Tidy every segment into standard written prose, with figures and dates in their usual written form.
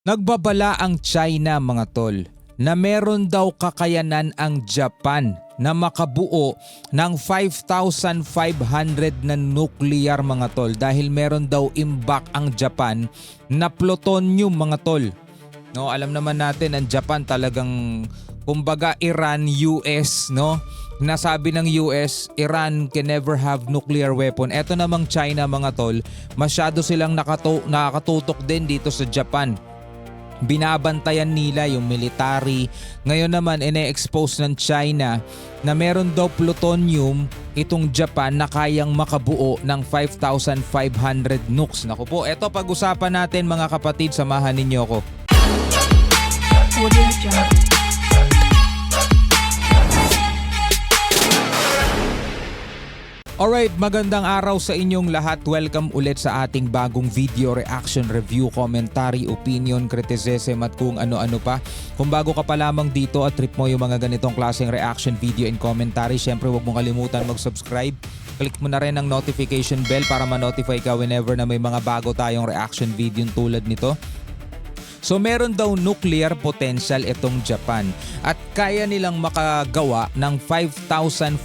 Nagbabala ang China mga tol na meron daw kakayanan ang Japan na makabuo ng 5,500 na nuclear mga tol dahil meron daw imbak ang Japan na plutonium mga tol. No, alam naman natin ang Japan talagang kumbaga Iran, US, no? Nasabi ng US, Iran can never have nuclear weapon. Eto namang China mga tol, masyado silang nakatutok din dito sa Japan. Binabantayan nila yung military. Ngayon naman ine-expose ng China na meron daw plutonium itong Japan na kayang makabuo ng 5,500 nukes. Naku po, eto pag-usapan natin mga kapatid, samahan ninyo ko. Alright, magandang araw sa inyong lahat. Welcome ulit sa ating bagong video, reaction, review, commentary, opinion, criticism at kung ano-ano pa. Kung bago ka pa lamang dito at trip mo yung mga ganitong klaseng reaction, video and commentary, syempre huwag mong kalimutan mag-subscribe. Click mo na rin ang notification bell para ma-notify ka whenever na may mga bago tayong reaction video tulad nito. So meron daw nuclear potential itong Japan at kaya nilang makagawa ng 5,500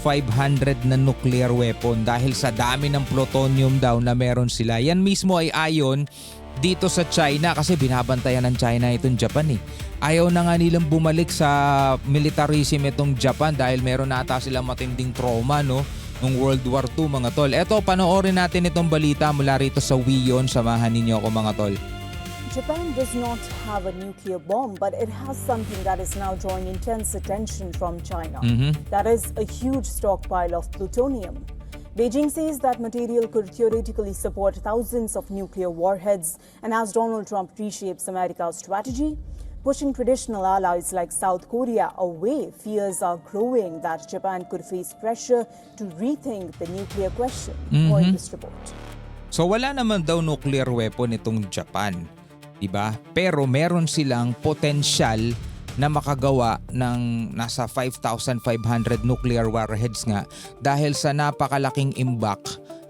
na nuclear weapon dahil sa dami ng plutonium daw na meron sila. Yan mismo ay ayon dito sa China kasi binabantayan ng China itong Japan eh. Ayaw na nga nilang bumalik sa militarism itong Japan dahil meron nata silang matinding trauma nung World War II mga tol. Eto, panoorin natin itong balita mula rito sa WION. Samahan ninyo ako mga tol. Japan does not have a nuclear bomb, but it has something that is now drawing intense attention from China. That is a huge stockpile of plutonium. Beijing says that material could theoretically support thousands of nuclear warheads, and as Donald Trump reshapes America's strategy, pushing traditional allies like South Korea away, fears are growing that Japan could face pressure to rethink the nuclear question. More in this report. So wala naman daw nuclear weapon itong Japan. Diba? Pero meron silang potensyal na makagawa ng nasa 5,500 nuclear warheads nga dahil sa napakalaking imbak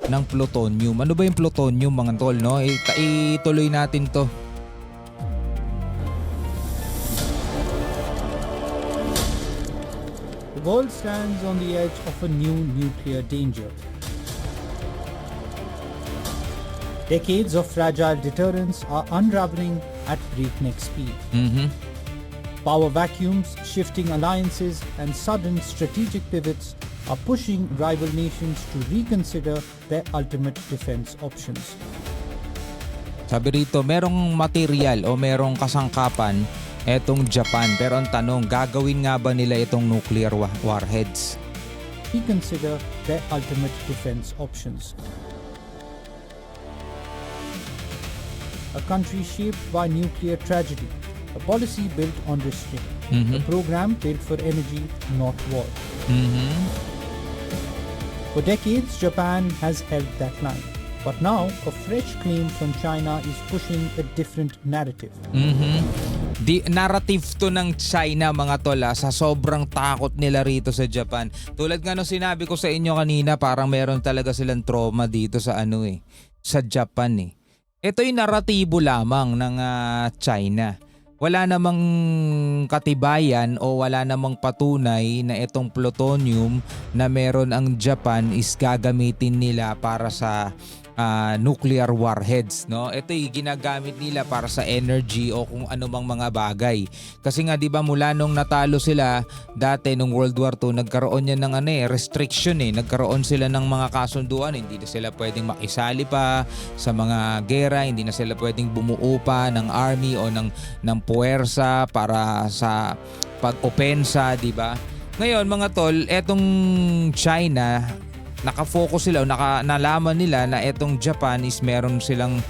ng plutonium. Ano ba yung plutonium mga tol? No? Ituloy natin to. The world stands on the edge of a new nuclear danger. Decades of fragile deterrence are unraveling at breakneck speed. Power vacuums, shifting alliances, and sudden strategic pivots are pushing rival nations to reconsider their ultimate defense options. Sabi rito, merong material o merong kasangkapan etong Japan. Pero ang tanong, gagawin nga ba nila itong nuclear warheads? Reconsider their ultimate defense options. A country shaped by nuclear tragedy, a policy built on restraint, a program built for energy, not war. For decades, Japan has held that line. But now, a fresh claim from China is pushing a different narrative. Narrative to ng China mga tola sa sobrang takot nila rito sa Japan. Tulad nga nung sinabi ko sa inyo kanina, parang meron talaga silang trauma dito sa sa Japan eh. Ito yung naratibo lamang ng China. Wala namang katibayan o wala namang patunay na itong plutonium na meron ang Japan is gagamitin nila para sa nuclear warheads, no? Ito yung ginagamit nila para sa energy o kung anumang mga bagay. Kasi nga 'di ba mula nung natalo sila dati nung World War II, nagkaroon yan ng restriction Nagkaroon sila ng mga kasunduan, hindi na sila pwedeng makisali pa sa mga gera, hindi na sila pwedeng bumuo pa ng army o ng puwersa para sa pag-opensa, 'di ba? Ngayon mga tol, etong China nakafocus sila o nalaman nila na etong Japan is meron silang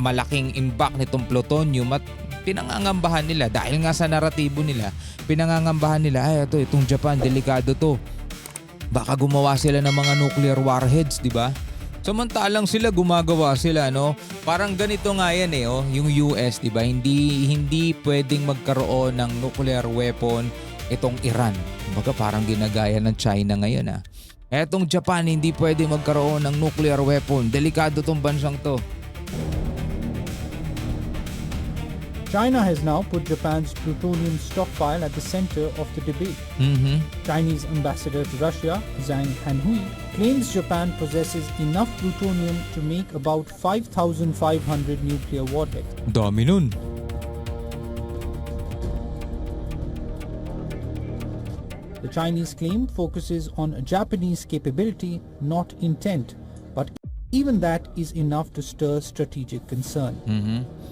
malaking imbak nitong plutonium at pinangangambahan nila dahil nga sa naratibo nila, pinangangambahan nila itong Japan, delikado to. Baka gumawa sila ng mga nuclear warheads, di ba? Samantalang sila gumagawa sila, no? Parang ganito nga yan yung US, di ba? Hindi pwedeng magkaroon ng nuclear weapon itong Iran. Kumbaga parang ginagaya ng China ngayon Etong Japan hindi pwede magkaroon ng nuclear weapon. Delikado tong bansang to. China has now put Japan's plutonium stockpile at the center of the debate. Chinese ambassador to Russia, Zhang Hanhui, claims Japan possesses enough plutonium to make about 5,500 nuclear warheads. Dami nun. The Chinese claim focuses on Japanese capability, not intent, but even that is enough to stir strategic concern.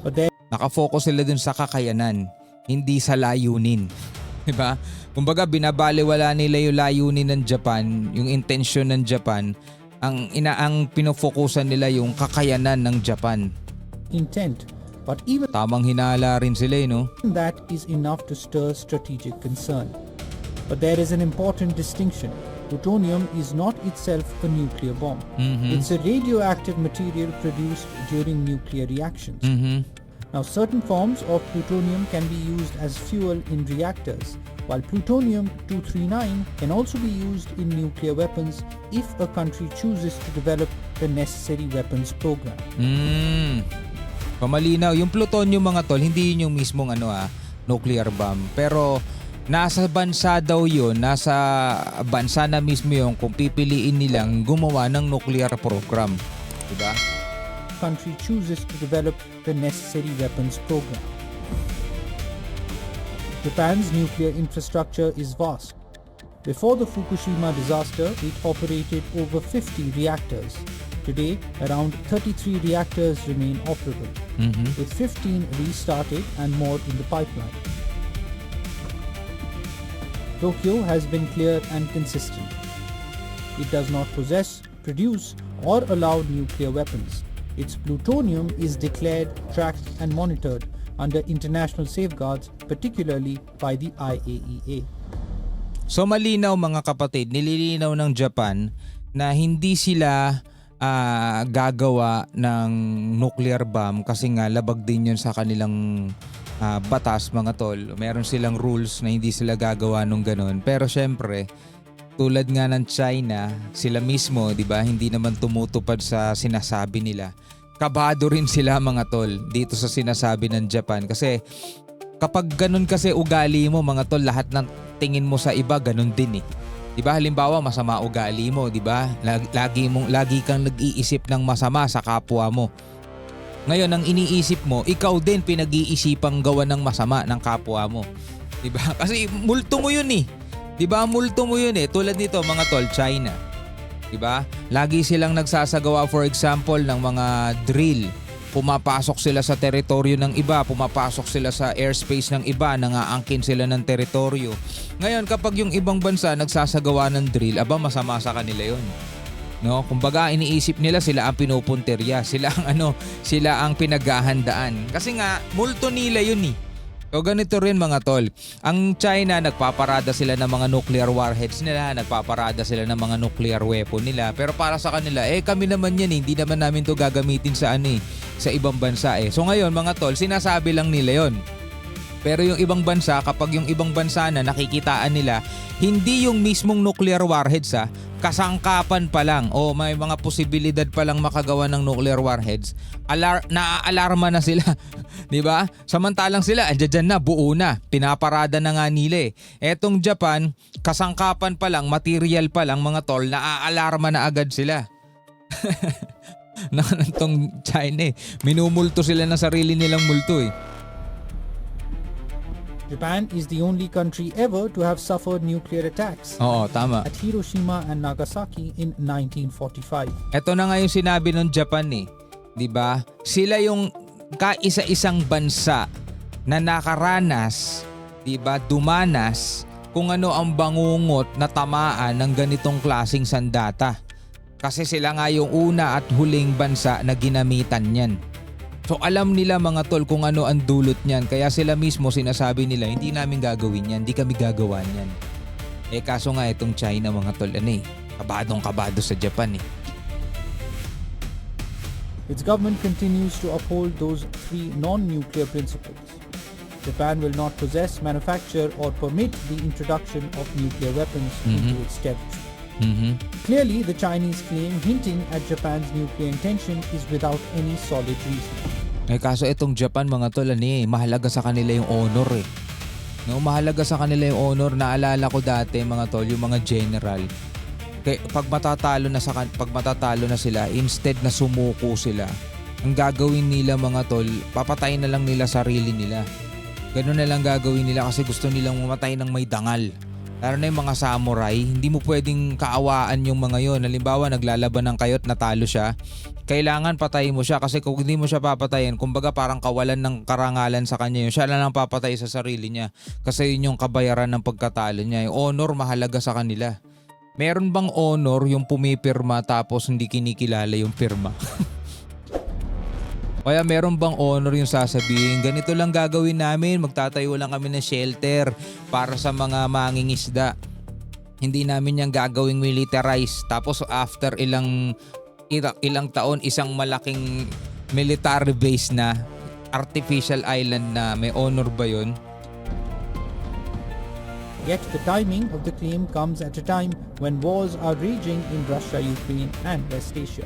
But there Nakafocus sila dun sa kakayanan, hindi sa layunin. Diba? Kumbaga binabaliwala nila yung layunin ng Japan, yung intensyon ng Japan, ang pinofokusan nila yung kakayanan ng Japan. intent, but even Tamang hinala rin sila no? that is enough to stir strategic concern. But there is an important distinction. Plutonium is not itself a nuclear bomb. It's a radioactive material produced during nuclear reactions. Now, certain forms of plutonium can be used as fuel in reactors, while plutonium-239 can also be used in nuclear weapons if a country chooses to develop the necessary weapons program. Pamalinaw, yung plutonium mga tol, hindi yun yung mismong nuclear bomb. Pero nasa bansa daw yun, nasa bansa na mismo yung kung pipiliin nilang gumawa ng nuclear program. Diba? Country chooses to develop the necessary weapons program. Japan's nuclear infrastructure is vast. Before the Fukushima disaster, it operated over 50 reactors. Today, around 33 reactors remain operable, with 15 restarted and more in the pipeline. Tokyo has been clear and consistent. It does not possess, produce, or allow nuclear weapons. Its plutonium is declared, tracked, and monitored under international safeguards, particularly by the IAEA. So malinaw mga kapatid, nililinaw ng Japan na hindi sila gagawa ng nuclear bomb kasi nga labag din yun sa kanilang batas mga tol. Meron silang rules na hindi sila gagawa nung ganun. Pero syempre, tulad nga ng China, sila mismo, 'di ba, hindi naman tumutupad sa sinasabi nila. Kabado rin sila mga tol dito sa sinasabi ng Japan kasi kapag ganun kasi ugali mo mga tol, lahat ng tingin mo sa iba ganun din eh. 'Di ba? Halimbawa, masama ugali mo, 'di ba? Lagi kang nag-iisip ng masama sa kapwa mo. Ngayon, ang iniisip mo, ikaw din pinag-iisipang gawa ng masama ng kapwa mo. 'Di ba? Kasi multo mo 'yun eh. 'Di ba? Multo mo 'yun eh. Tulad nito mga tol, China. 'Di ba? Lagi silang nagsasagawa for example ng mga drill. Pumapasok sila sa teritoryo ng iba, pumapasok sila sa airspace ng iba, nangaangkin sila ng teritoryo. Ngayon, kapag yung ibang bansa nagsasagawa ng drill, aba masama sa kanila 'yon. No, kumbaga iniisip nila sila ang pinupunterya, sila ang pinaghahandaan. Kasi nga multo nila 'yun eh. So ganito rin mga tol, ang China nagpaparada sila ng mga nuclear warheads nila, nagpaparada sila ng mga nuclear weapon nila, pero para sa kanila, kami naman yan hindi naman namin to gagamitin sa sa ibang bansa eh. So ngayon mga tol, sinasabi lang nila yon. Pero yung ibang bansa, kapag yung ibang bansa na nakikitaan nila, hindi yung mismong nuclear warheads kasangkapan pa lang o may mga posibilidad pa lang makagawa ng nuclear warheads, naaalarma na sila. 'Di ba? Samantalang sila andiyan na, buo na, pinaparada na nga nila eh. Etong Japan, kasangkapan pa lang, material pa lang mga tol, naaalarma na agad sila. Itong China eh, minumulto sila ng sarili nilang multo eh. Japan is the only country ever to have suffered nuclear attacks Oo, tama. at Hiroshima and Nagasaki in 1945. Ito na nga yung sinabi ng Japan eh. 'Di ba? Sila yung kaisa-isang bansa na nakaranas, 'di ba, dumanas kung ano ang bangungot na tamaan ng ganitong klasing sandata. Kasi sila nga yung una at huling bansa na ginamitan niyan. So alam nila mga tol kung ano ang dulot niyan. Kaya sila mismo sinasabi nila, hindi namin gagawin yan, hindi kami gagawa niyan. Kaso nga itong China mga tol, kabadong-kabado sa Japan eh. Its government continues to uphold those three non-nuclear principles. Japan will not possess, manufacture, or permit the introduction of nuclear weapons into its territory. Clearly, the Chinese claim hinting at Japan's nuclear intention is without any solid reason. Kaso itong Japan mga tol, mahalaga sa kanila yung honor eh. No, mahalaga sa kanila yung honor. Naalala ko dati mga tol, yung mga general. Pag matatalo na sila, instead na sumuko sila, ang gagawin nila mga tol, papatayin na lang nila sarili nila. Ganun na lang gagawin nila kasi gusto nilang mamatay ng may dangal. Lalo na yung mga samurai, hindi mo pwedeng kaawaan yung mga yon. Halimbawa, naglalaban ng kayo at natalo siya, kailangan patayin mo siya kasi kung hindi mo siya papatayin, kumbaga parang kawalan ng karangalan sa kanya yun. Siya lang papatay sa sarili niya kasi yun yung kabayaran ng pagkatalo niya. Yung honor mahalaga sa kanila. Meron bang honor yung pumipirma tapos hindi kinikilala yung pirma? Kaya meron bang honor yung sasabihin, ganito lang gagawin namin, magtatayo lang kami ng shelter para sa mga mangingisda. Hindi namin yung gagawing militarize. Tapos after ilang taon, isang malaking military base na artificial island na may honor ba yun? Yet the timing of the claim comes at a time when wars are raging in Russia, Ukraine and West Asia.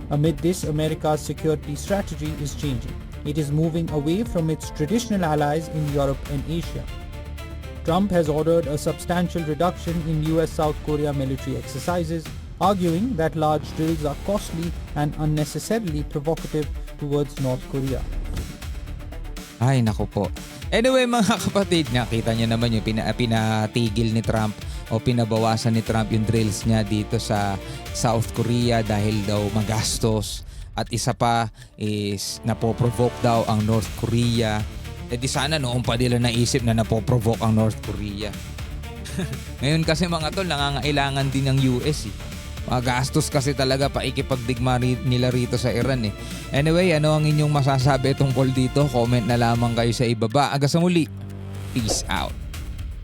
Amid this, America's security strategy is changing. It is moving away from its traditional allies in Europe and Asia. Trump has ordered a substantial reduction in US-South Korea military exercises, arguing that large drills are costly and unnecessarily provocative towards North Korea. Ay, naku po. Anyway mga kapatid, nakita niyo naman yung pinatigil ni Trump o pinabawasan ni Trump yung drills niya dito sa South Korea dahil daw magastos. At isa pa is napoprovoke daw ang North Korea. Di sana noong pa nila naisip na napoprovoke ang North Korea. Ngayon kasi mga tol, nangangailangan din ng US eh. Magastos kasi talaga paikipagdigma nila rito sa Iran eh. Anyway, ano ang inyong masasabi tungkol dito? Comment na lamang kayo sa ibaba. Hanggang sa muli. Peace out.